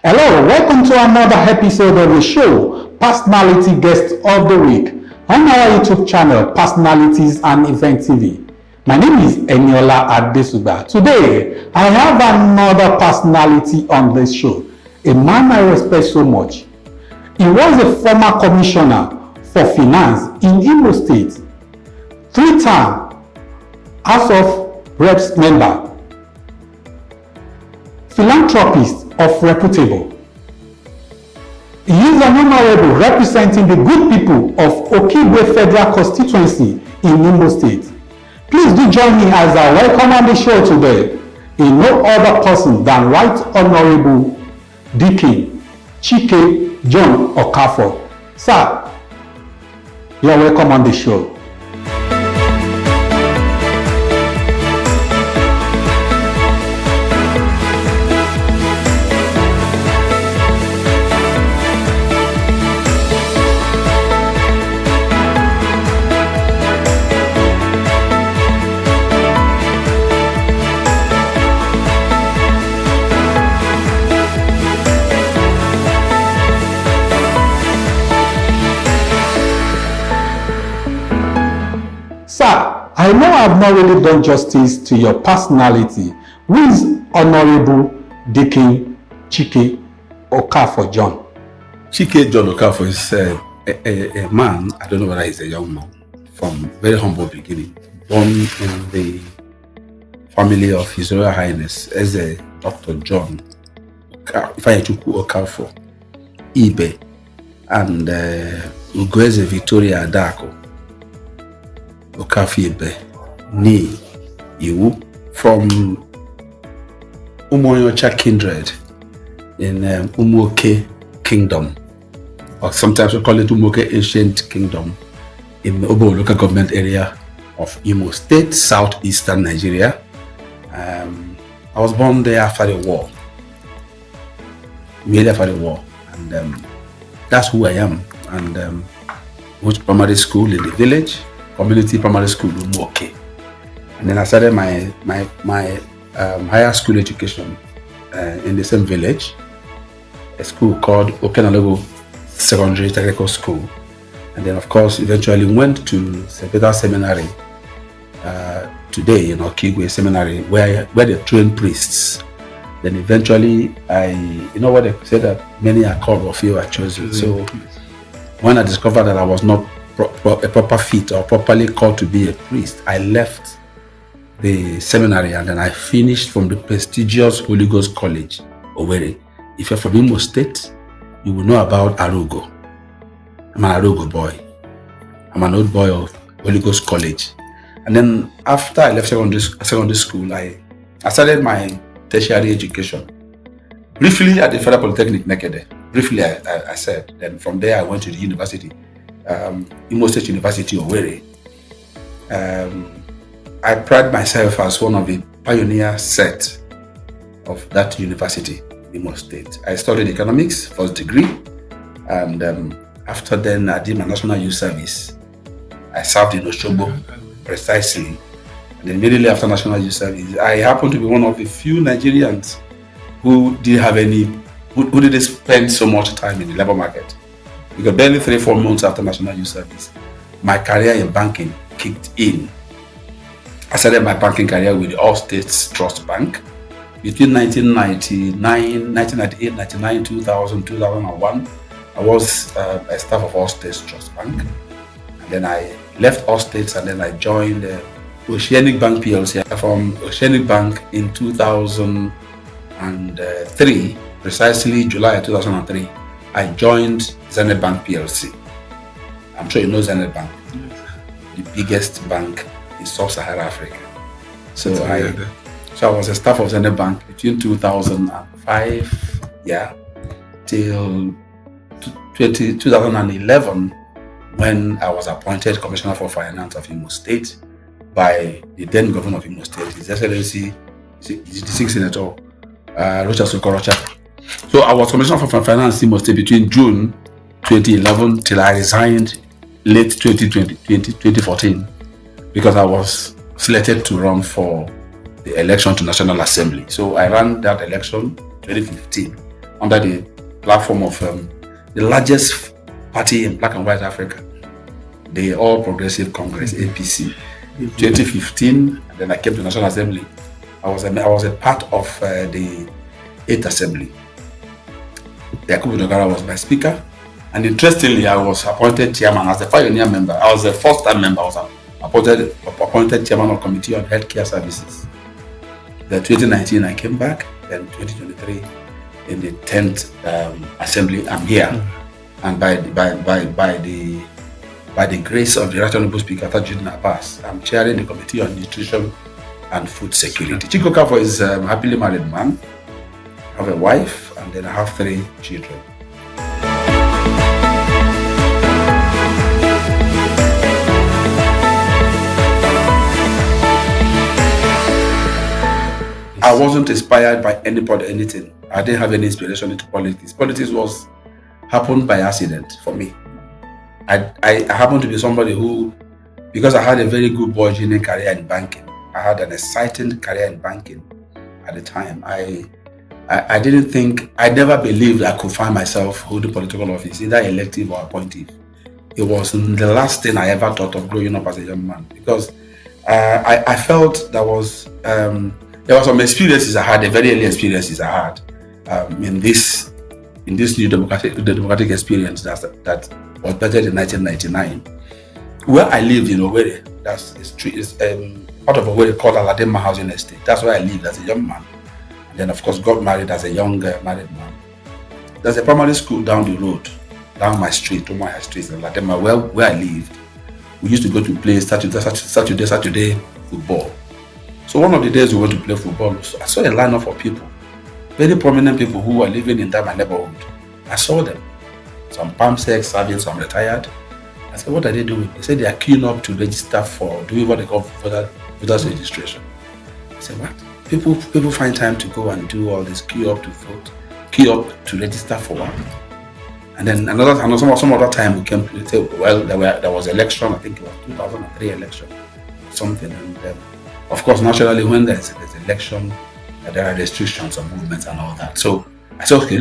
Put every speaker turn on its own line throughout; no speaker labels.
Hello, welcome to another episode of the show, Personality Guest of the Week, on our YouTube channel, Personalities and Event TV. My name is Eniola Adesugba. Today, I have another personality on this show, a man I respect so much. He was a former commissioner for finance in Imo State, three-time House of Reps member, philanthropist of reputable. He is an honorable representing the good people of Okigwe Federal Constituency in Imo State. Please do join me as I welcome on the show today in no other person than Right Honorable DCN Chike Okafor. Sir, you are welcome on the show. Sir, I know I have not really done justice to your personality. Who is Honorable DCN Chike Okafor John?
Chike John Okafor is a man, I don't know whether he's a young man, from very humble beginning, born in the family of His Royal Highness as a Dr. John Ifeanyichukwu Okafor Ibe and Ugweze Victoria Adako Okafiebe Ni Iwu from Umoyocha kindred in Umuoke Kingdom, or sometimes we call it Umuoke Ancient Kingdom, in the Obo local government area of Imo State, southeastern Nigeria. I was born there after the war, immediately after the war, and that's who I am. And went to primary school in the village, community primary school in Umuoke, and then I started my higher school education in the same village, a school called Okenalogo Secondary Technical School, and then of course eventually went to St. Peter's Seminary, today in Okigwe Seminary, where they train priests. Then eventually what they said, that many are called but few are chosen. So when I discovered that I was not a proper fit or properly called to be a priest, I left the seminary and then I finished from the prestigious Holy Ghost College, Owerri. If you're from Imo State, you will know about Arugo. I'm an Arugo boy. I'm an old boy of Holy Ghost College. And then after I left secondary school, I started my tertiary education. Briefly at the Federal Polytechnic Nekede. Briefly, I said. Then from there, I went to the university, Imo State University, Owerri. I pride myself as one of the pioneer set of that university, Imo State. I studied economics, first degree, and after then I did my national youth service. I served in Oshobo, precisely. And then immediately after national youth service, I happened to be one of the few Nigerians who didn't spend so much time in the labor market. Because barely 3-4 months after national youth service, my career in banking kicked in. I started my banking career with the All States Trust Bank. Between 1998, 99, 2000, 2001, I was a staff of All States Trust Bank. And then I left All States and then I joined Oceanic Bank PLC. From Oceanic Bank in 2003, precisely July 2003, I joined Zenith Bank PLC. I'm sure you know Zenith Bank, the biggest bank in Sub-Saharan Africa. So I was a staff of Zenith Bank between 2005, till 2011, when I was appointed Commissioner for Finance of Imo State by the then Governor of Imo State, His Excellency, the 6th Senator, Rocha Sokorocha. So I was Commissioner for Finance in Imo State between June 2011 till I resigned late 2014, because I was selected to run for the election to National Assembly. So I ran that election 2015 under the platform of the largest party in black and white Africa, the All Progressive Congress, APC. 2015, and then I came to National Assembly. I was a part of the 8th Assembly. Yakubu Dogara was my speaker, and interestingly, I was appointed chairman as a pioneer member. I was the first time member. I was appointed chairman of Committee on Healthcare Services. Then 2019, I came back. Then 2023, in the 10th Assembly, I'm here, and by the grace of the Right Honorable Speaker Tajuddin Abbas, I'm chairing the Committee on Nutrition and Food Security. Chike Okafor is a happily married man. I have a wife, and then I have 3 children. I wasn't inspired by anybody, anything. I didn't have any inspiration into politics. Politics happened by accident for me. I happened to be somebody who, because I had a very good burgeoning career in banking, I had an exciting career in banking at the time. I didn't think, I never believed I could find myself holding political office, either elective or appointive. It was the last thing I ever thought of growing up as a young man, because I felt there were some experiences I had, the very early experiences I had in this new democratic experience that was better in 1999. Where I lived in Owerri, that's part of Owerri called Aladema Housing Estate. That's where I lived as a young man. And then, of course, got married as a young married man. There's a primary school down the road, down my street, in Aladema, where I lived. We used to go to play Saturday football. So one of the days we went to play football, I saw a lineup of people, very prominent people who were living in my neighborhood. I saw them. Some PAMSEC serving, some retired. I said, what are they doing? They said they are queuing up to register for doing what they call voters registration. I said, what? People find time to go and do all this, queue up to vote, queue up to register for what? And then some other time we came to the table. Well, there was election. I think it was 2003 election, something. And of course, naturally, when there's election, there are restrictions on movements and all that. So I said, okay,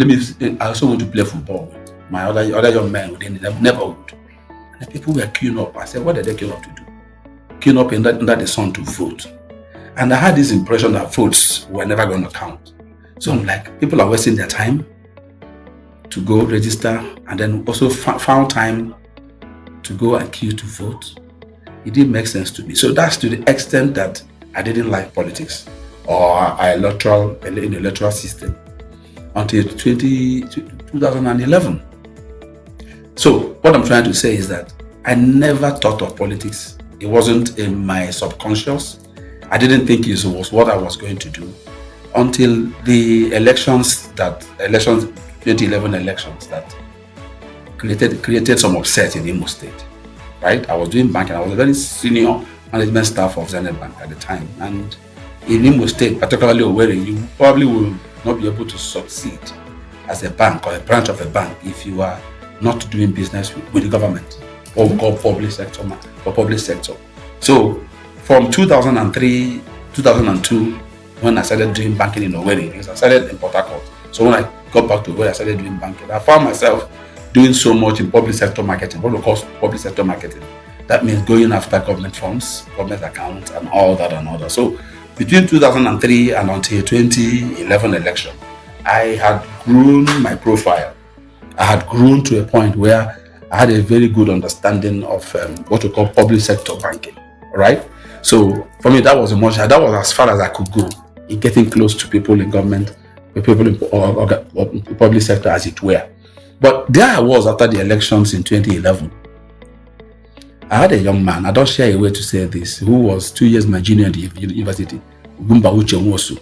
I also want to play football with my other young men within the neighborhood. And the people were queuing up. I said, what are they queuing up to do? Queuing up under the sun to vote. And I had this impression that votes were never going to count. So I'm like, people are wasting their time to go register, and then also found time to go and queue to vote. It didn't make sense to me. So that's to the extent that I didn't like politics or in the electoral system until 2011. So what I'm trying to say is that I never thought of politics. It wasn't in my subconscious. I didn't think it was what I was going to do until the 2011 elections that created some upset in Imo State. Right? I was doing banking. I was a very senior management staff of Zenith Bank at the time. And in Imo State, particularly Owerri, you probably will not be able to succeed as a bank or a branch of a bank if you are not doing business with the government or public sector. So from 2003, 2002, when I started doing banking in Owerri, I started in Port Harcourt. So when I got back to Owerri, I started doing banking. I found myself doing so much in public sector marketing, what we call public sector marketing. That means going after government funds, government accounts, and all that. So between 2003 and until 2011 election, I had grown my profile. I had grown to a point where I had a very good understanding of what we call public sector banking. Right? So for me, that was as far as I could go in getting close to people in government, people in public sector, as it were. But there I was after the elections in 2011. I had a young man, I don't share a way to say this, who was 2 years my junior at the university, Gumba Uche Nwosu.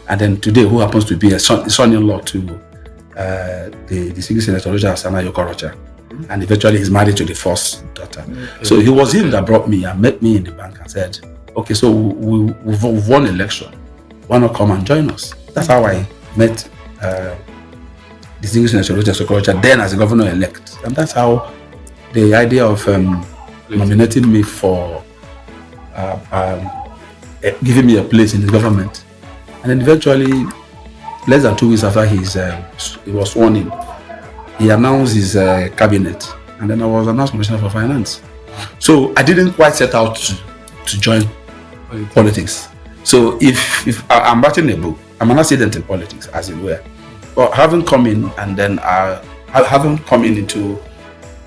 And then today, who happens to be a son-in-law to the Distinguished Senator Roger Asana Yokorocha. And eventually he's married to the first daughter. Okay. So it was him that brought me and met me in the bank and said, okay, so we've won election. Why not come and join us? That's how I met Distinguished Senator Roger Asana, then as a governor-elect. And that's how the idea of nominating me for giving me a place in the government. And then eventually less than 2 weeks after he was sworn in, he announced his cabinet, and then I was announced Commissioner for Finance. So I didn't quite set out to join politics. So if I'm writing a book, I'm an accident in politics, as it were. But having come in and then having come in into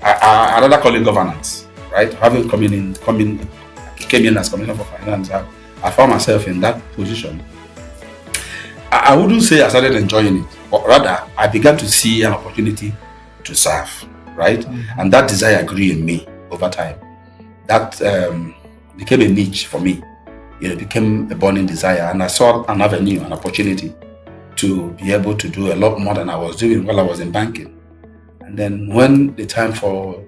another calling governance, right? Having came in as Commissioner for Finance, I found myself in that position. I wouldn't say I started enjoying it, but rather I began to see an opportunity to serve, right? Mm-hmm. And that desire grew in me over time. That became a niche for me. It became a burning desire, and I saw an avenue, an opportunity to be able to do a lot more than I was doing while I was in banking. And then when the time for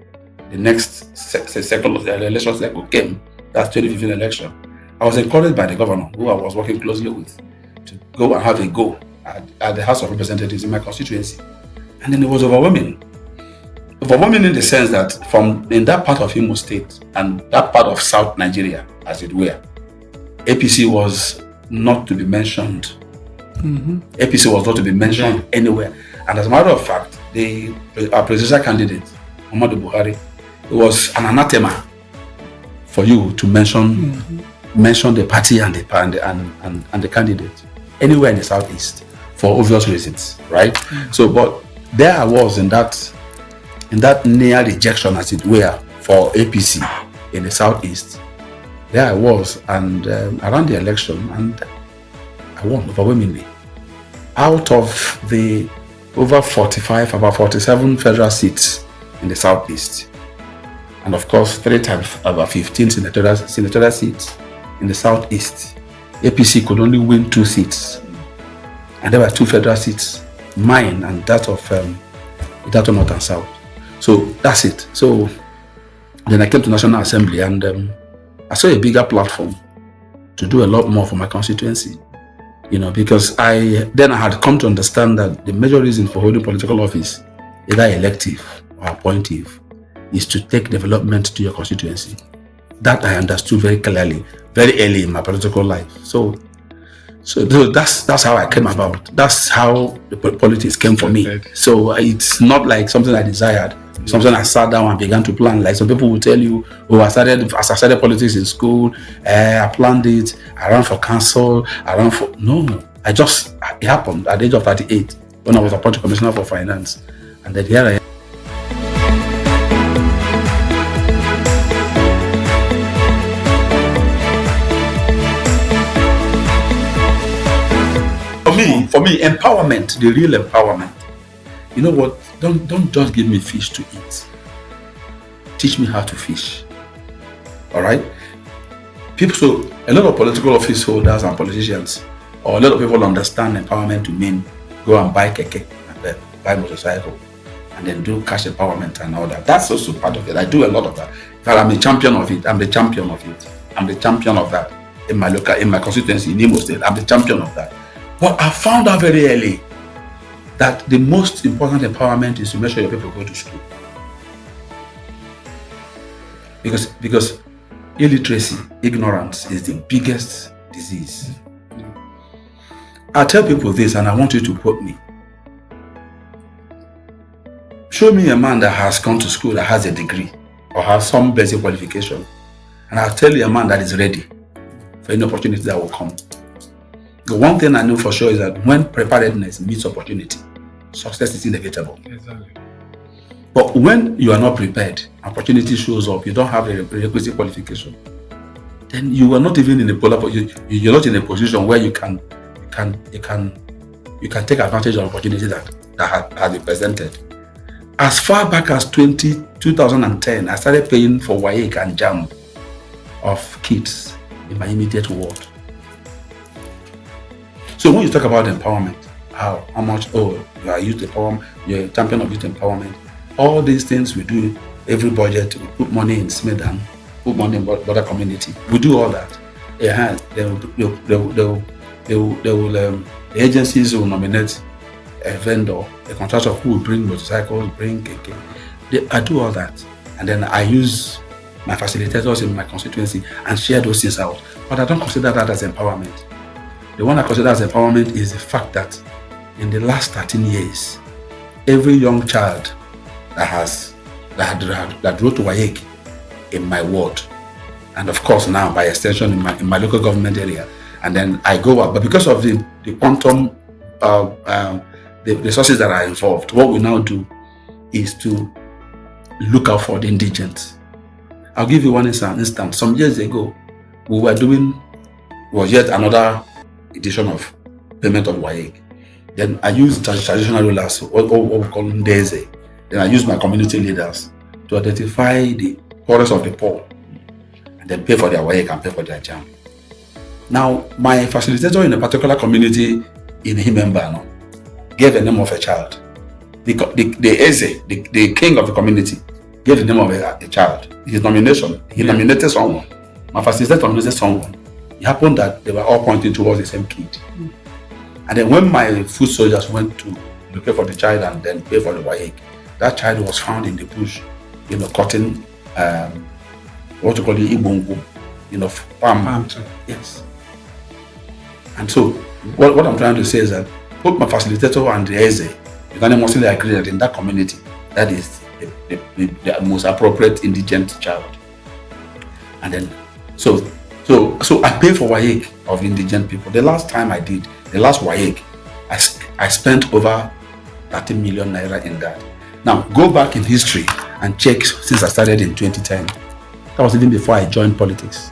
the next second election cycle came, that's 2015 election, I was encouraged by the governor, who I was working closely with, to go and have a go at the House of Representatives in my constituency. And then it was overwhelming. Overwhelming in the sense that in that part of Imo State and that part of South Nigeria, as it were, APC was not to be mentioned. Mm-hmm. APC was not to be mentioned anywhere. And as a matter of fact, our presidential candidate, Muhammadu Buhari, it was an anathema for you to mention the party and the candidate anywhere in the Southeast for obvious reasons, right? Mm-hmm. So, but there I was in that near rejection, as it were, for APC in the Southeast. There I was, and around the election, and I won overwhelmingly. Out of the over 45, about 47 federal seats in the Southeast, and of course 3 times about 15 senatorial seats in the Southeast, APC could only win 2 seats, and there were 2 federal seats, mine and that of North and South. So that's it. So then I came to National Assembly, and I saw a bigger platform to do a lot more for my constituency, because I had come to understand that the major reason for holding political office, either elective or appointive, is to take development to your constituency. That I understood very clearly, very early in my political life. So that's how I came about. That's how the politics came for me. So it's not like something I desired. Something I sat down and began to plan. Like some people will tell you, I started politics in school, I planned it, I ran for council, no, it happened at the age of 38 when I was appointed Commissioner for Finance. And then here I am. For me, empowerment, the real empowerment. You know what? Don't just give me fish to eat. Teach me how to fish. All right? So a lot of political office holders and politicians, or a lot of people understand empowerment to mean go and buy keke and then buy motorcycle and then do cash empowerment and all that. That's also part of it. I do a lot of that. In fact, I'm a champion of it. I'm the champion of it. I'm the champion of that in my constituency in Imo State. I'm the champion of that. But I found out very early that the most important empowerment is to make sure your people go to school. Because illiteracy, ignorance is the biggest disease. I tell people this, and I want you to quote me. Show me a man that has gone to school, that has a degree, or has some basic qualification, and I'll tell you a man that is ready for any opportunity that will come. The one thing I know for sure is that when preparedness meets opportunity, success is inevitable. Exactly. But when you are not prepared, opportunity shows up, you don't have the requisite qualification, then you are not even in you're not in a position where you can take advantage of opportunity that has been presented. As far back as 2010, I started paying for WAEC and JAM of kids in my immediate ward. So when you talk about empowerment, how much, you are youth empowerment, you're a champion of youth empowerment, all these things we do, every budget, we put money in Smedan, put money in border community, we do all that. The agencies will nominate a vendor, a contractor who will bring motorcycles, bring keke. I do all that. And then I use my facilitators in my constituency and share those things out. But I don't consider that as empowerment. The one I consider as empowerment is the fact that in the last 13 years, every young child that wrote to WAEC in my ward, and of course now by extension in my local government area, and then I go up. But because of the quantum, the resources that are involved, what we now do is to look out for the indigents. I'll give you one instance. Some years ago, we were doing, was yet another edition of payment of WAEC. Then I used traditional rulers, what we call DCN. Then I used my community leaders to identify the poorest of the poor and then pay for their WAEC and pay for their JAMB. Now, my facilitator in a particular community in Himembano gave the name of a child. The Eze, the king of the community, gave the name of a child. His nomination, he nominated someone. My facilitator nominated someone. It happened that they were all pointing towards the same kid. And then when my foot soldiers went to pay for the child and then pay for the WAEC, that child was found in the bush, cutting what you call the ibongo, palm tree. Yes. And so what I'm trying to say is that both my facilitator and the Eze unanimously agree that in that community, that is the most appropriate indigent child. And then so I pay for WAEC of indigent people. The last time I did, the last WAEC, I spent over 30 million naira in that. Now go back in history and check since I started in 2010. That was even before I joined politics.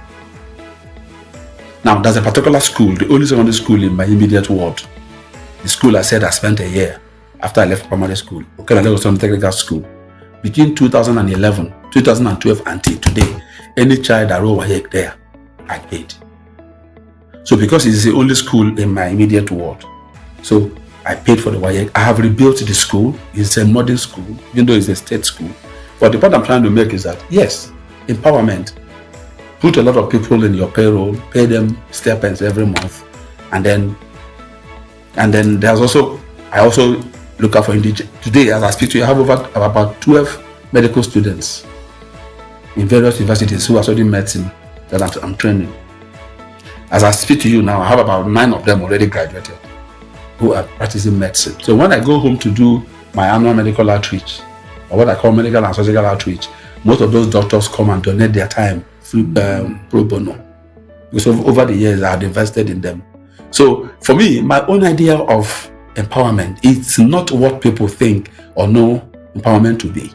Now there's a particular school, the only secondary school in my immediate ward. The school I said I spent a year after I left primary school, Okenale Technical School. Between 2011, 2012 until today, any child that wrote WAEC there, I paid. So because it is the only school in my immediate ward, so I paid for the WAEC. I have rebuilt the school. It's a modern school, even though it's a state school. But the point I'm trying to make is that, yes, empowerment. Put a lot of people in your payroll, pay them stipends every month, and then there's also, I also look out for indigent. Today, as I speak to you, I have about 12 medical students in various universities who are studying medicine that I'm training. As I speak to you now, I have about 9 of them already graduated who are practicing medicine. So when I go home to do my annual medical outreach, or what I call medical and surgical outreach, most of those doctors come and donate their time free pro bono. Because over the years, I had invested in them. So for me, my own idea of empowerment, it's not what people think or know empowerment to be.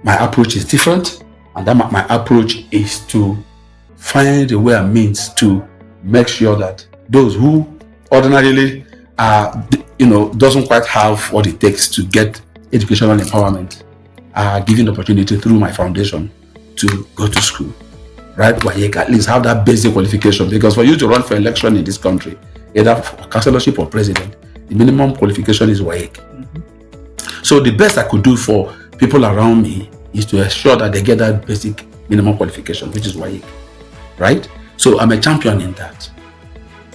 My approach is different, and that my approach is to find a way and means to make sure that those who ordinarily doesn't quite have what it takes to get educational empowerment are given the opportunity through my foundation to go to school, right? WAEC, at least have that basic qualification, because for you to run for election in this country, either for councillorship or president, the minimum qualification is WAEC. So the best I could do for people around me is to ensure that they get that basic minimum qualification, which is WAEC, right? So I'm a champion in that,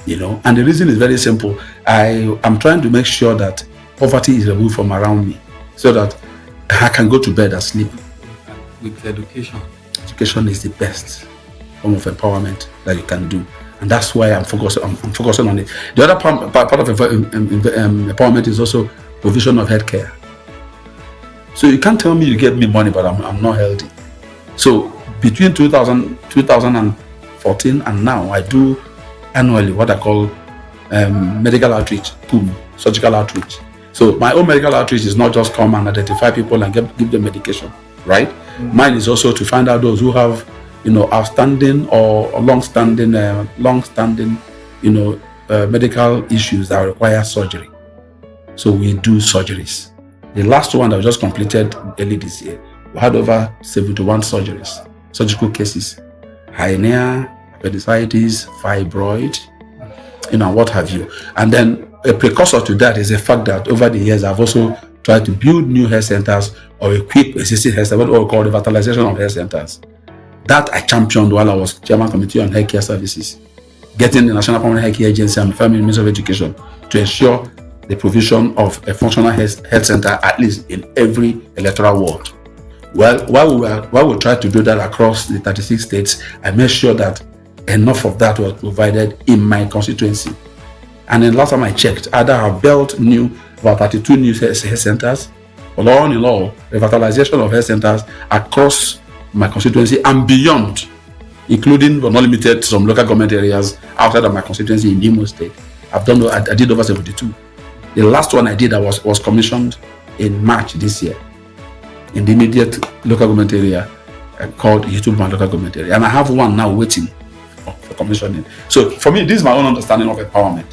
and the reason is very simple. I'm trying to make sure that poverty is removed from around me so that I can go to bed and sleep.
With education.
Education is the best form of empowerment that you can do. And that's why I'm focusing on it. The other part of empowerment is also provision of healthcare. So you can't tell me you get me money, but I'm not healthy. So between 2014 and now, I do annually what I call medical outreach, surgical outreach. So my own medical outreach is not just come and identify people and give them medication, right? Mm-hmm. Mine is also to find out those who have, outstanding or long-standing, medical issues that require surgery. So we do surgeries. The last one that we just completed early this year, we had over 71 surgeries, surgical cases, hernia, appendicitis, fibroid, what have you. And then a precursor to that is the fact that over the years, I've also tried to build new health centers or equip existing health centers, what we call revitalization of health centers. That I championed while I was Chairman Committee on Healthcare Services, getting the National Permanent Healthcare Agency and the Family Ministry of Education to ensure the provision of a functional health center at least in every electoral ward. Well, while we tried to do that across the 36 states, I made sure that enough of that was provided in my constituency. And then last time I checked, either have built about 32 new health centers, but all in all, revitalization of health centers across my constituency and beyond, including but not limited to some local government areas outside of my constituency in Imo State. I did over 72. The last one I did was commissioned in March this year in the immediate local government area called YouTube local government area. And I have one now waiting for commissioning. So for me, this is my own understanding of empowerment.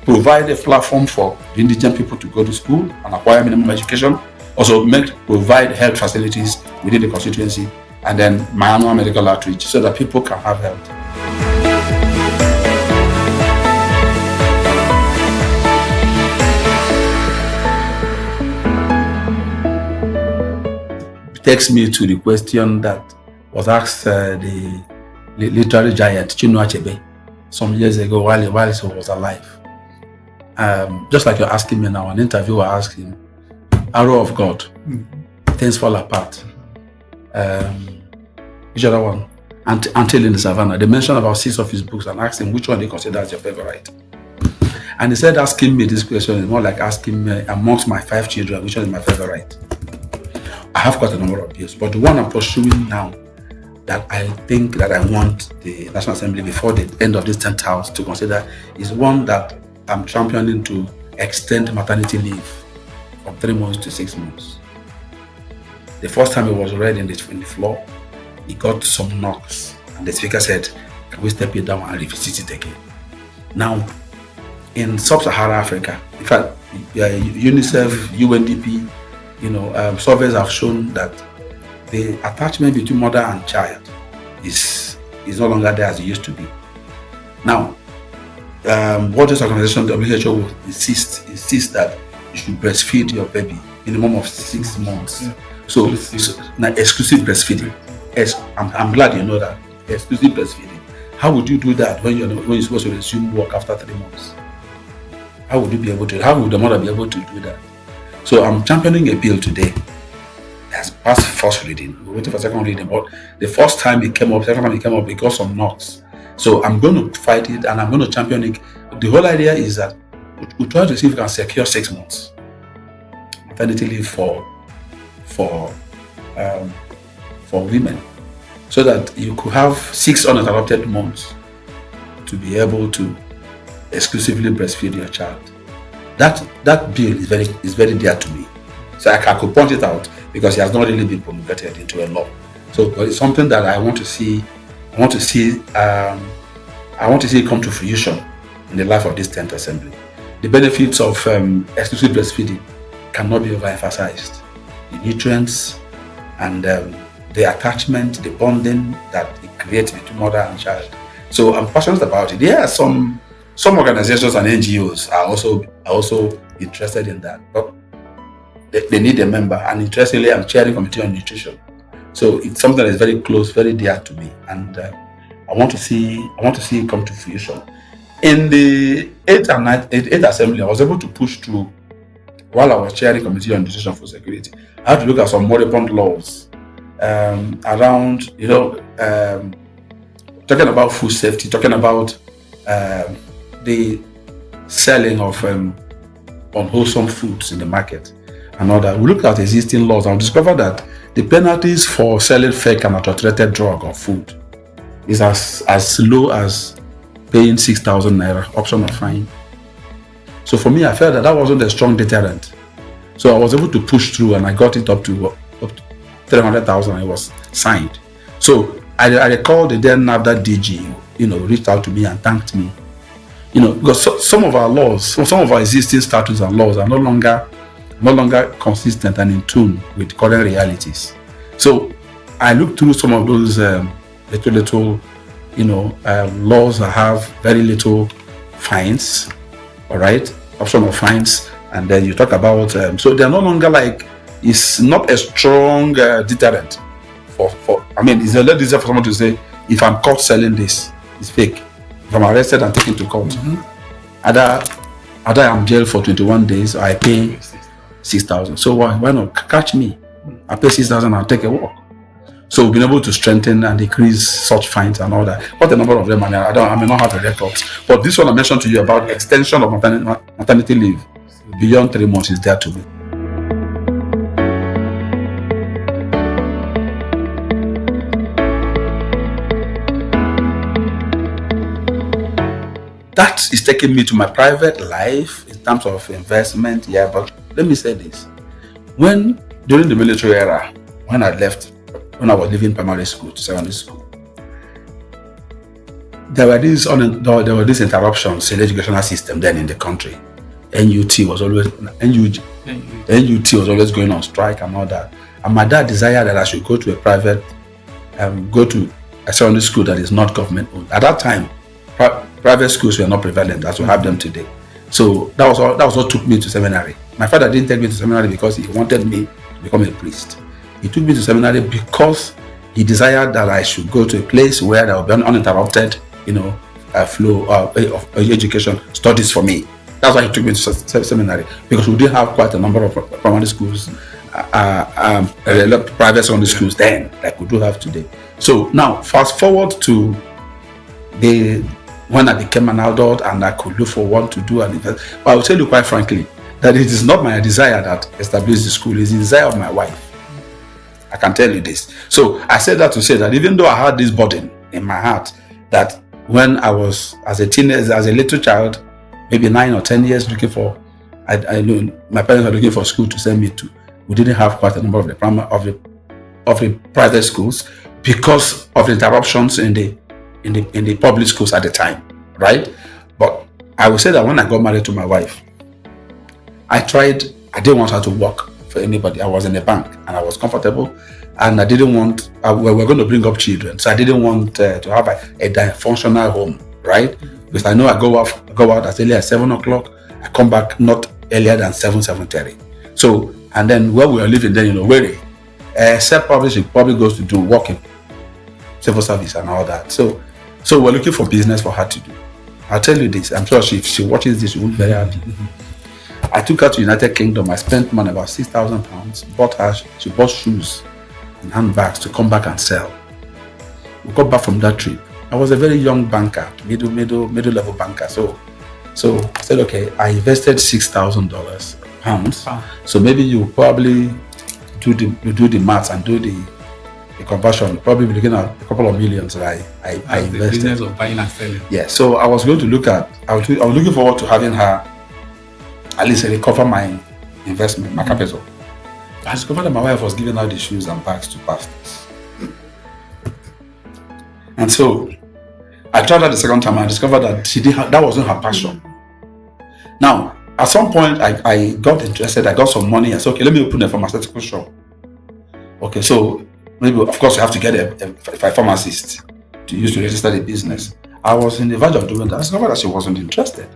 Provide a platform for the indigent people to go to school and acquire minimum education. Also provide health facilities within the constituency, and then my annual medical outreach so that people can have health. It takes me to the question that was asked the literary giant Chinua Achebe some years ago while he was alive. Just like you're asking me now, an interviewer asked him, Arrow of God, Things Fall Apart. Which other one? Until in the Savannah. They mentioned about 6 of his books and asked him which one he considers your favorite. And he said asking me this question is more like asking me amongst my 5 children, which one is my favorite. I have quite a number of views, but the one I'm pursuing now that I think that I want the National Assembly before the end of this 10th house to consider is one that I'm championing to extend maternity leave from 3 months to 6 months. The first time it was read in the floor, it got some knocks, and the speaker said, "Can we step it down and revisit it again?" Now, in sub-Saharan Africa, in fact, UNICEF, UNDP, surveys have shown that the attachment between mother and child is no longer there as it used to be. Now, what this organization, WHO, will insist that you should breastfeed your baby minimum of 6 months. Yeah. So now exclusive breastfeeding. Yes, I'm glad you know that. Exclusive breastfeeding. How would you do that when you're supposed to resume work after 3 months? How would the mother be able to do that? So I'm championing a bill today. It has passed first reading. We're waiting for second reading, but the first time it came up, it got some knocks. So I'm going to fight it and I'm going to champion it. The whole idea is that we try to see if we can secure 6 months maternity leave for women, so that you could have 6 uninterrupted months to be able to exclusively breastfeed your child. That bill is very dear to me. So I could point it out because it has not really been promulgated into a law. So but it's something that I want to see it come to fruition in the life of this 10th Assembly. The benefits of exclusive breastfeeding cannot be overemphasized. The nutrients and the attachment, the bonding that it creates between mother and child. So I'm passionate about it. There are some organizations and NGOs are also interested in that, but they need a member. And interestingly, I'm chairing committee on nutrition. So it's something that is very close, very dear to me, and I want to see it come to fruition. In the 8th Assembly, I was able to push through, while I was chairing committee on nutrition for security. I had to look at some moribund laws around, talking about food safety, talking about the selling of unwholesome foods in the market and all that. We looked at existing laws and discovered that the penalties for selling fake and adulterated drug or food is as low as paying 6,000 naira, option of fine. So for me, I felt that wasn't a strong deterrent. So I was able to push through and I got it up to 300,000 and it was signed. So I recall the then NAFDA DG, reached out to me and thanked me. Because some of our laws, some of our existing statutes and laws are no longer consistent and in tune with current realities. So I looked through some of those little laws that have very little fines, all right, option of fines, and then you talk about so they're no longer it's not a strong deterrent for it's a lot easier for someone to say, if I'm caught selling this, it's fake. If I'm arrested and taken to court, either I'm jailed for 21 days or I pay 6,000. So why not catch me? I pay 6,000 and I'll take a walk. So we've been able to strengthen and decrease such fines and all that. What the number of them are, I may not have the records. But this one I mentioned to you about extension of maternity leave beyond 3 months is there to me. That is taking me to my private life in terms of investment. Yeah, but let me say this. When during the military era, when I was leaving primary school to secondary school, there were these interruptions in the educational system then in the country. NUT was always going on strike and all that. And my dad desired that I should go to a private, go to a secondary school that is not government owned. At that time, private schools were not prevalent as we have them today. So that was what took me to seminary. My father didn't take me to seminary because he wanted me to become a priest. He took me to seminary because he desired that I should go to a place where there would be an uninterrupted, flow of education studies for me. That's why he took me to seminary, because we didn't have quite a number of primary schools, private secondary schools then, like we do have today. So now, fast forward to when I became an adult and I could look for what to do and invest. But I will tell you quite frankly that it is not my desire that established the school, it's the desire of my wife. I can tell you this. So I said that to say that even though I had this burden in my heart, that when I was as a teenager, as a little child, maybe 9 or 10 years looking for, I knew my parents were looking for school to send me to. We didn't have quite a number of the private schools because of the interruptions in the public schools at the time, right? But I would say that when I got married to my wife, I didn't want her to work for anybody. I was in a bank and I was comfortable, and I didn't want, we were going to bring up children, so I didn't want to have a dysfunctional home, right? Because I know I go out as early as 7 o'clock, I come back not earlier than 7:30. So, and then where we were living then, where except probably she goes to do working, civil service and all that. So we're looking for business for her to do. I'll tell you this, I'm sure if she watches this, she will be very happy. I took her to United Kingdom. I spent money about £6,000. She bought shoes and handbags to come back and sell. We got back from that trip. I was a very young banker, middle level banker. So I said, okay, I invested £6,000 pounds. So maybe you probably do the maths and do the conversion. Probably be looking at a couple of millions that I invested.
The business of buying and selling.
Yeah. So I was looking forward to having her at least recover my investment, my capital. I discovered that my wife was giving out the shoes and bags to pastors. And so I tried that the second time and I discovered that that wasn't her passion. Now, at some point I got interested, I got some money. I said, okay, let me open a pharmaceutical shop. Okay, so maybe of course you have to get a pharmacist to use to register the business. I was in the verge of doing that. I discovered that she wasn't interested.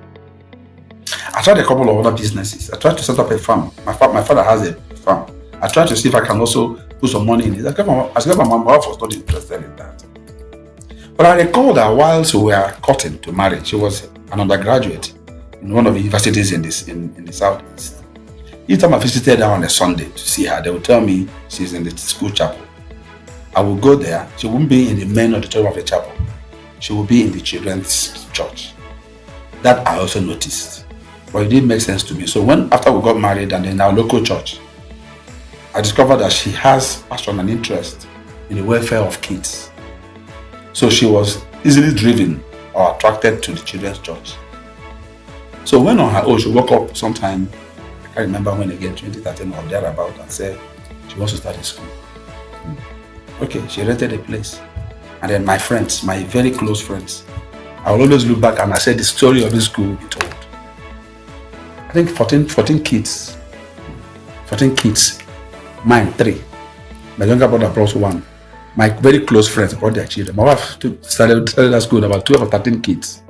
I tried a couple of other businesses. I tried to set up a farm. My father has a farm. I tried to see if I can also put some money in it. I discovered my wife was not interested in that. But I recall that whilst we were courting to marry, she was an undergraduate in one of the universities in the southeast. Each time I visited her on a Sunday to see her, they would tell me she's in the school chapel. I would go there. She wouldn't be in the main auditorium of the chapel. She would be in the children's church. That I also noticed. But it didn't make sense to me. So after we got married and in our local church, I discovered that she has passion and interest in the welfare of kids. So she was easily driven or attracted to the children's church. So when on her own, she woke up sometime, I can't remember when again, 2013 or thereabout, and said she wants to start a school. Okay, she rented a place. And then my friends, my very close friends, I will always look back and I said the story of this school will be told. I think 14 kids. 14 kids. Mine, 3. My younger brother brought 1. My very close friends brought their children. My wife started that school with about 12 or 13 kids.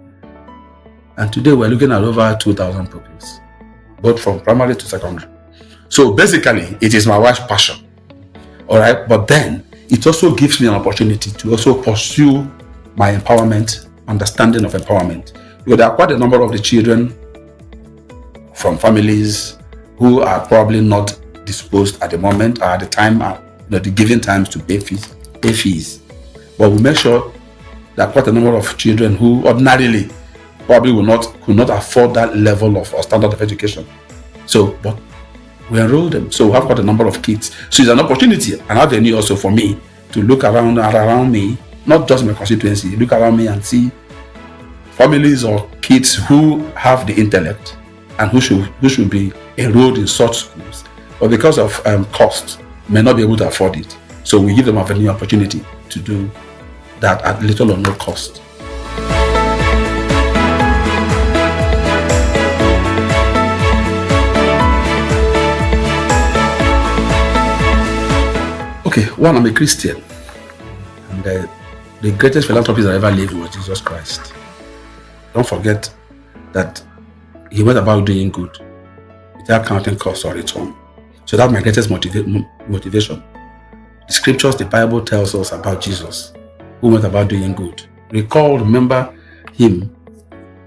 And today we're looking at over 2,000 pupils, both from primary to secondary. So basically, it is my wife's passion. All right, but then it also gives me an opportunity to also pursue my empowerment, understanding of empowerment. Because there are quite a number of the children from families who are probably not disposed at the moment or at the time, the given times to pay fees pay fees. But we make sure that quite a number of children who ordinarily probably could not afford that level of or standard of education. So, but we enroll them. So we have quite a number of kids. So it's an opportunity, an avenue also for me to look around me, not just my constituency, look around me and see families or kids who have the intellect and who should be enrolled in such schools, but because of cost, may not be able to afford it. So we give them a new opportunity to do that at little or no cost. Okay, one, I'm a Christian, and the greatest philanthropist that ever lived was Jesus Christ. Don't forget that he went about doing good without counting cost or return. So that's my greatest motivation. The scriptures, the Bible tells us about Jesus, who went about doing good. Remember him,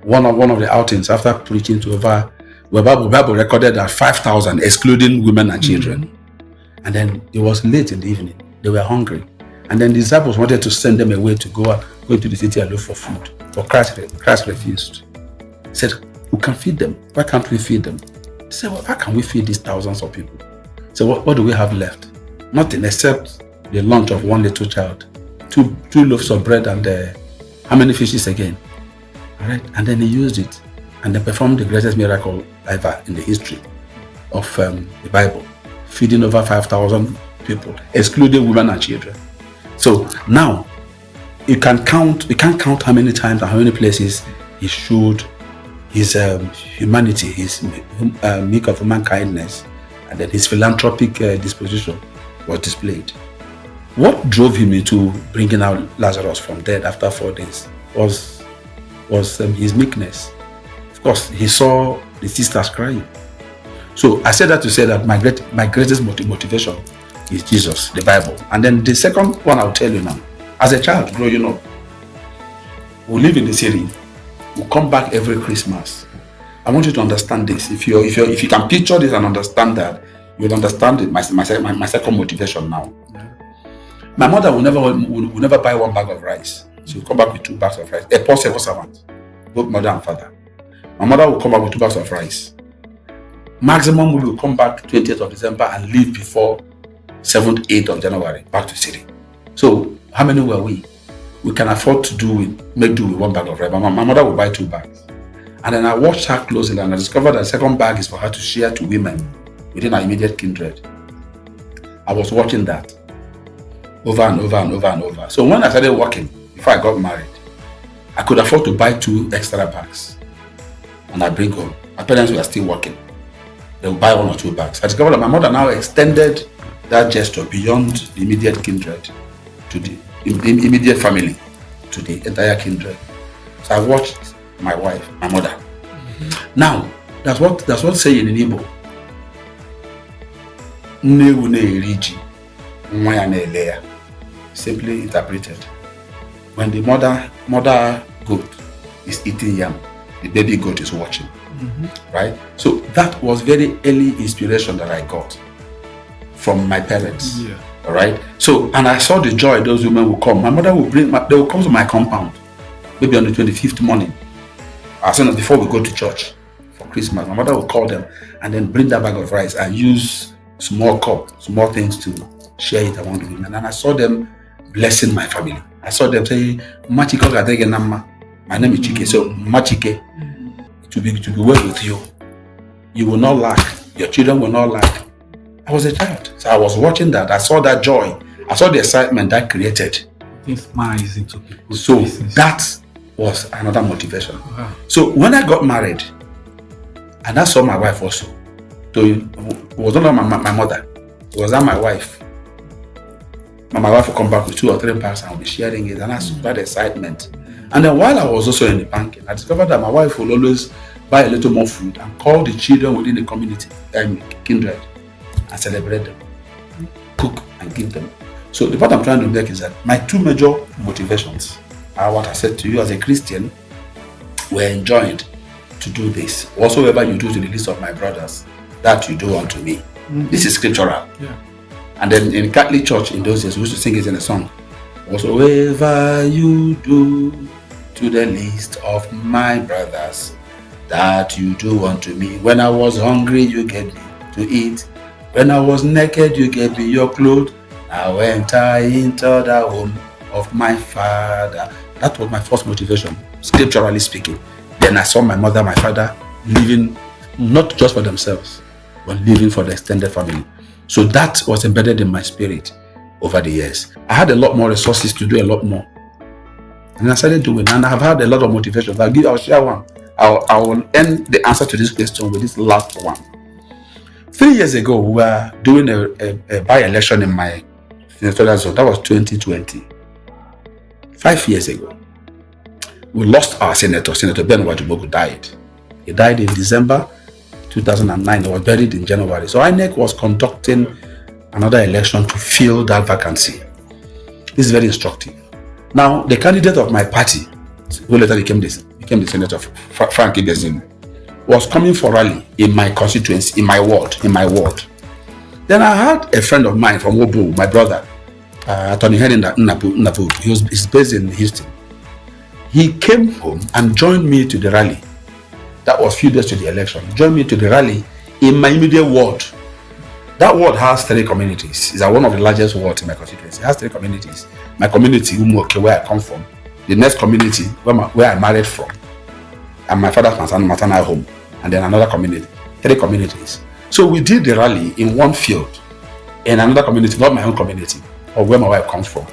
one of the outings after preaching to over, the Bible recorded that 5,000, excluding women and children. And then it was late in the evening. They were hungry. And then the disciples wanted to send them away to go into the city and look for food. But Christ refused. He said, "We can feed them. Why can't we feed them?" He said, "Well, how can we feed these thousands of people?" So what do we have left? Nothing except the lunch of one little child. Two loaves of bread and how many fishes again? All right. And then he used it and they performed the greatest miracle ever in the history of the Bible, feeding over 5,000 people, excluding women and children. So now we can't count how many times and how many places he showed his humanity, his meek of human kindness, and then his philanthropic disposition was displayed. What drove him into bringing out Lazarus from dead after 4 days was his meekness. Of course, he saw the sisters crying. So I said that to say that my greatest motivation is Jesus, the Bible. And then the second one I'll tell you now. As a child growing up, we live in the city. We come back every Christmas. I want you to understand this. If you can picture this and understand that, you'll understand it. My second motivation now. My mother will never buy one bag of rice. She will come back with 2 bags of rice. A poor civil servant, both mother and father. My mother will come back with 2 bags of rice. Maximum we will come back 20th of December and leave before 7th, 8th of January back to city. So how many were we? We can afford to make do with 1 bag of rice. But my mother will buy 2 bags. And then I watched her closely and I discovered that the second bag is for her to share to women within her immediate kindred. I was watching that over and over and over and over. So when I started working, before I got married, I could afford to buy 2 extra bags. And I bring home. My parents were still working. They would buy 1 or 2 bags. I discovered that my mother now extended that gesture beyond the immediate kindred to the immediate family, to the entire kindred. So I watched my wife, my mother. Mm-hmm. Now, that's what saying in Igbo. Simply interpreted. When the mother goat is eating yam, the baby goat is watching. Mm-hmm. Right? So that was very early inspiration that I got from my parents. Yeah. All right. So, and I saw the joy those women would come. My mother would they would come to my compound, maybe on the 25th morning, as soon as before we go to church for Christmas. My mother would call them and then bring that bag of rice and use small things to share it among the women. And I saw them blessing my family. I saw them saying, "Machiko gadege nama." My name is Chike. So Machike, to be well with you. You will not lack. Your children will not lack. I was a child, so I was watching that. I saw that joy. I saw the excitement that created.
It smiles into people.
So that was another motivation. Wow. So when I got married, and I saw my wife also. So it was not my mother. It was not my wife. My wife would come back with 2 or 3 bags and we'll be sharing it, and I saw that excitement. And then while I was also in the banking, I discovered that my wife will always buy a little more food and call the children within the community, kindred, and celebrate them, cook and give them. So the point I'm trying to make is that my 2 major motivations are what I said to you as a Christian. We're enjoined to do this. Whatsoever you do to the least of my brothers, that you do unto me. Mm-hmm. This is scriptural. Yeah. And then in Catholic Church in those days, we used to sing it in a song. Whatsoever you do to the least of my brothers, that you do unto me. When I was hungry, you gave me to eat. When I was naked, you gave me your clothes. Now enter into the home of my father. That was my first motivation, scripturally speaking. Then I saw my mother, my father living not just for themselves, but living for the extended family. So that was embedded in my spirit over the years. I had a lot more resources to do a lot more. And I started doing, and I've had a lot of motivations. I'll share one. I will end the answer to this question with this last one. 3 years ago, we were doing a by-election in my senatorial zone. That was 2020. 5 years ago, we lost our senator. Senator Ben Wajubogu died. He died in December 2009. He was buried in January. So INEC was conducting another election to fill that vacancy. This is very instructive. Now, the candidate of my party, who later became the senator, Frank Ibezim, was coming for rally in my constituency, in my ward. Then I had a friend of mine from Obu, my brother, Attorney Henry Napu. He's based in Houston. He came home and joined me to the rally. That was a few days to the election. He joined me to the rally in my immediate ward. That ward has 3 communities. It's one of the largest wards in my constituency. It has 3 communities. My community, Umuoke, where I come from. The next community, where I married from. And my father's maternal home. And then another community. 3 communities. So we did the rally in one field. In another community, not my own community. Or where my wife comes from.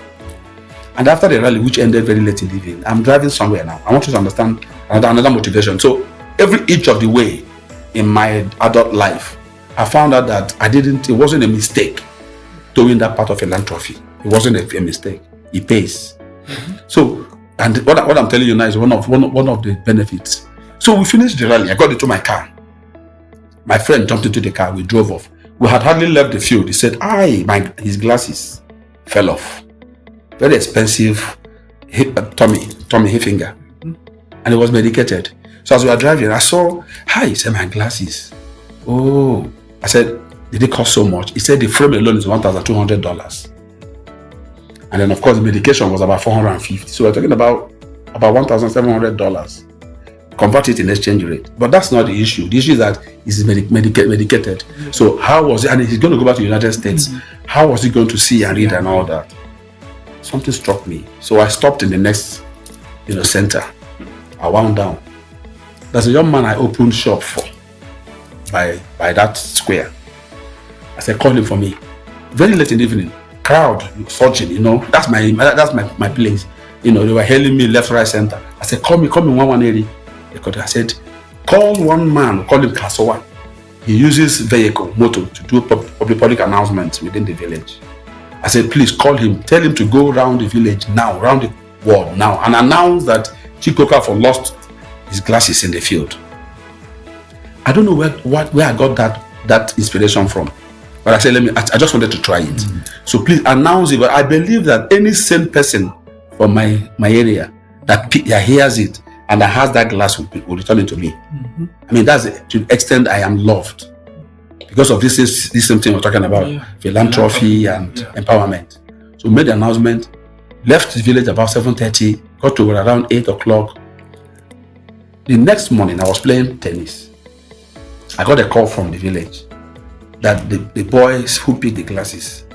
And after the rally, which ended very late in the evening, I'm driving somewhere now. I want you to understand another motivation. So every inch of the way in my adult life, I found out that it wasn't a mistake doing that part of philanthropy. It wasn't a mistake. It pays. Mm-hmm. So, and what I'm telling you now is one of the benefits. So we finished the rally. I got into my car. My friend jumped into the car. We drove off. We had hardly left the field. He said, his glasses fell off. Very expensive Tommy Hilfiger. Mm-hmm. And it was medicated. So as we were driving, I saw, he said, my glasses. Oh, I said, did it cost so much? He said the frame alone is $1,200. And then of course the medication was about $450. So we're talking about $1,700. Convert it in exchange rate. But that's not the issue. The issue is that he's medicated. Mm-hmm. So how was it? And he's going to go back to the United States. Mm-hmm. How was he going to see and read and all that? Something struck me. So I stopped in the next center. I wound down. There's a young man I opened shop for by that square. I said, call him for me. Very late in the evening, crowd surging, that's my place. They were hailing me left, right, center. I said, call me 180. I said, call one man, call him Kasowa. He uses motor to do public announcements within the village. I said, please call him, tell him to go around the village now, around the world now, and announce that Chike Okafor lost his glasses in the field. I don't know where I got that inspiration from, but I said, I just wanted to try it. Mm-hmm. So please announce it. But I believe that any sane person from my area that hears it and that has that glass will return it to me. Mm-hmm. I mean, that's to the extent I am loved because of this same thing we're talking about, philanthropy and empowerment. So we made the announcement, left the village about 7:30, got to around 8 o'clock. The next morning, I was playing tennis. I got a call from the village that the boys who picked the glasses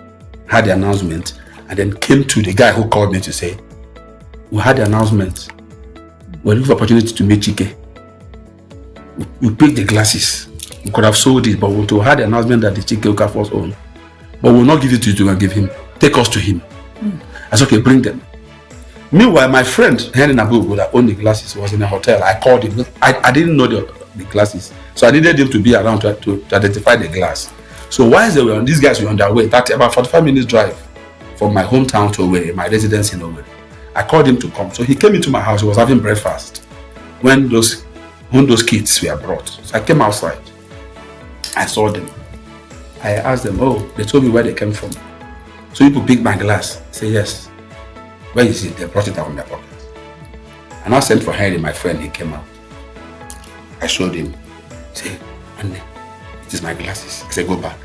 had the announcement and then came to the guy who called me to say, we had the announcement. We're looking for opportunity to meet Chike. We picked the glasses. We could have sold it, but we had the announcement that the Chike Okafor's own. But we'll not give it to you to give him. Take us to him. I said, okay, bring them. Meanwhile, my friend Henry Nabu that owned the glasses was in a hotel. I called him. I didn't know the glasses, so I needed him to be around to identify the glass. So while these guys were on their way, about 45 minutes drive from my hometown to Owerri, my residence in Owerri. I called him to come. So he came into my house. He was having breakfast when those kids were brought. So I came outside. I saw them. I asked them, they told me where they came from. So people picked my glass. I said, yes. Where is it? They brought it out from their pocket. And I sent for Henry, my friend. He came out. I showed him. He said, Anne, it is my glasses. I said, go back.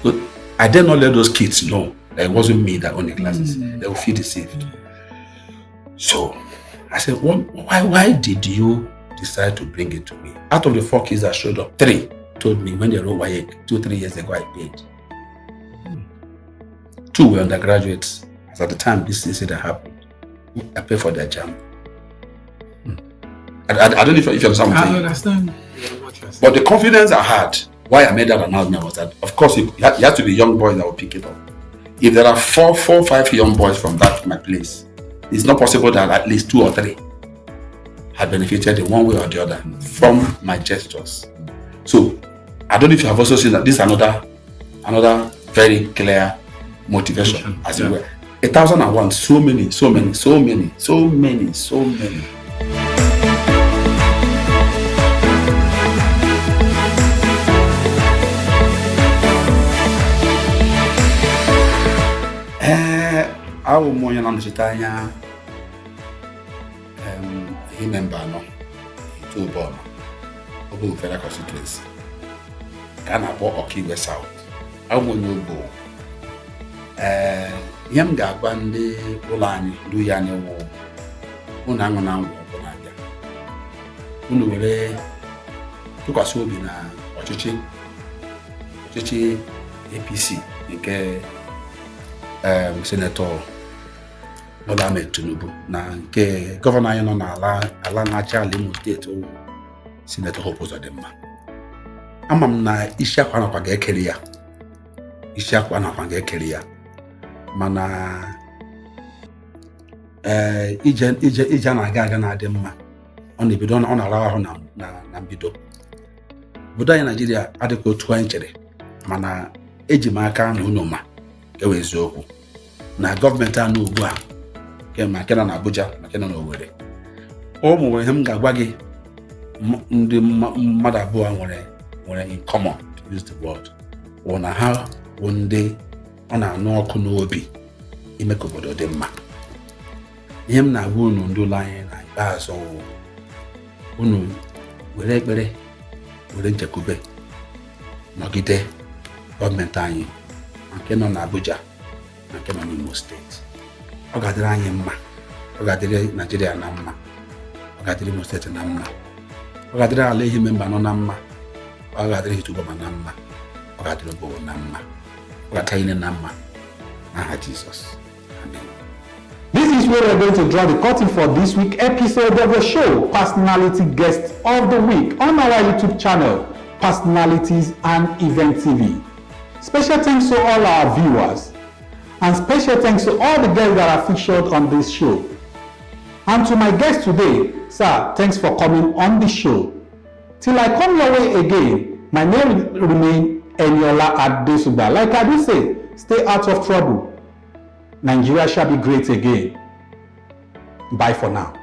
So I did not let those kids know that it wasn't me that owned the glasses. They will feel deceived. So I said, why did you decide to bring it to me? Out of the 4 kids that showed up, 3 told me when they wrote WAEC 2-3 years ago, I paid. 2 were undergraduates. As at the time this incident happened, I paid for their jam. I don't know if you understand what I'm saying.
I understand.
But the confidence I had, why I made that announcement was that, of course, it has to be young boys that will pick it up. If there are 4 or 5 young boys from my place, it's not possible that at least 2 or 3 had benefited in one way or the other from my gestures. So I don't know if you have also seen that this is another very clear motivation, as it were. 1,001, so many. I will more than the member no to Obama Obu Federal Constituency. Ghana bo Okiwe South. I will know bo. Yam ga-agba ndị ụlọ anyị du ya anyị wụ unu aṅụ na ngwụ ọbụ na-abịa. Unu were tụkwasị obi na ọchịchị APC nke Senator Bola Ahmed Tinubu na nke gọvanọ anyị nọ n'ala na-achị ala Imo steeti wụ Senator Hope Uzodimma. Ama m na isi akwa nakwa ga-ekeri ya. Mana ije na-aga na-adị mma. Ọ na-ebido ọ na-ara ahụ na mbido. Obodo anyị Nigeria adịghị otu anyị chere, mana eji m aka na unu ma ewe eziokwu na gọọmenti anụ ugbu a nke nọ n'Abuja ma nke nọ n'Owerri. Ụmụ nwere ihe m ga-agwa gị ndị mmadụ abụọ nwere in common, to use the word, wụ na ha wụ ndị ọ na-anụ ọkụ n'obi ime ka obodo dị mma. Ihe m na-agwa unu ndị ụlọ anyị na ikpeazụ unu were ekpere were nchekwube nọgide gọọmenti anyị nke nọ n'Abuja na nke nọ n'Imo steeti. Ọ ga-adịrị anyị mma, ọ ga-adịrị Nigeria na mma, ọ ga-adịrị Imo steeti na mma, ọ ga-adịrị ala ihe memba nọ na mma, ọ ga-adịrị Hituboma na mma, ọ ga-adịrị Obowo na mma, ọ ga-adịrị anyị na mma n'aha Jesus. Amen.
This is where we're going to draw the curtain for this week's episode of the show, Personality Guest of the Week, on our YouTube channel, Personalities and Event TV. Special thanks to all our viewers, and special thanks to all the guests that are featured on this show. And to my guest today, sir, thanks for coming on the show. Till I come your way again, my name will remain Eniola Adesugba. Like I do say, stay out of trouble. Nigeria shall be great again. Bye for now.